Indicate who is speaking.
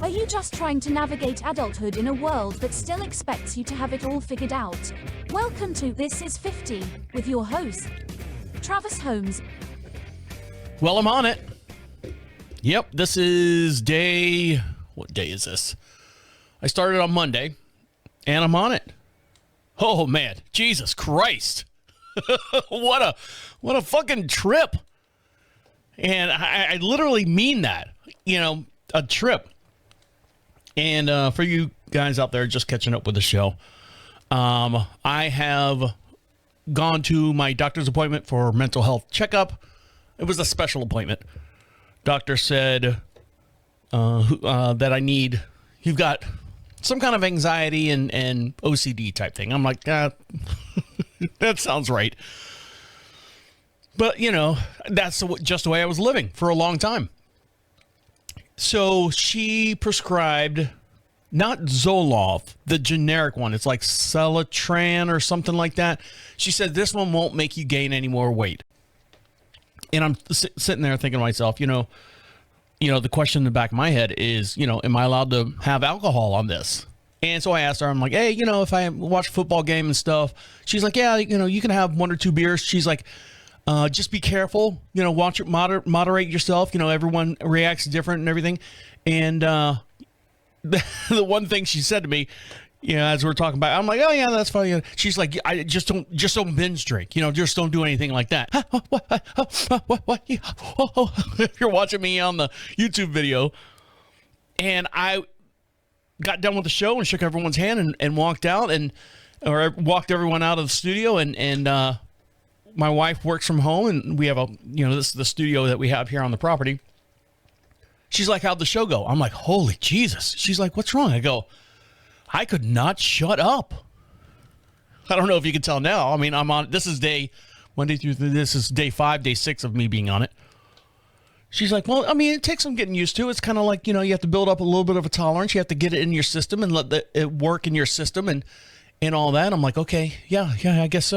Speaker 1: Are you just trying to navigate adulthood in a world that still expects you to have it all figured out? Welcome to This is 50 with your host, Travis Holmes.
Speaker 2: Well, I'm on it. Yep, this is what day is this? I started on Monday, and I'm on it. Oh, man. Jesus Christ. What a fucking trip. And I literally mean that. You know, a trip. And for you guys out there just catching up with the show, I have gone to my doctor's appointment for mental health checkup. It was a special appointment. Doctor said that you've got some kind of anxiety and OCD type thing. I'm like, that sounds right. But, you know, that's just the way I was living for a long time. So she prescribed, not Zoloft, the generic one. It's like Celotran or something like that. She said, this one won't make you gain any more weight. And I'm sitting there thinking to myself, you know, the question in the back of my head is, you know, am I allowed to have alcohol on this? And so I asked her, I'm like, hey, you know, if I watch a football game and stuff, she's like, yeah, you know, you can have 1 or 2 beers. She's like, just be careful, you know, watch it, moderate yourself. You know, everyone reacts different and everything. And the one thing she said to me, you know, as we're talking about, I'm like, oh yeah, that's fine. She's like, I just don't binge drink, you know, just don't do anything like that. What? If you're watching me on the YouTube video, and I got done with the show and shook everyone's hand and walked out or walked everyone out of the studio and my wife works from home and we have this is the studio that we have here on the property. She's like, how'd the show go? I'm like, holy Jesus. She's like, what's wrong? I go, I could not shut up. I don't know if you can tell now. I mean, I'm on, this is day 5, day 6 of me being on it. She's like, well, I mean, it takes some getting used to. It's kind of like, you know, you have to build up a little bit of a tolerance. You have to get it in your system and let it work in your system and all that. I'm like, okay, yeah, I guess so.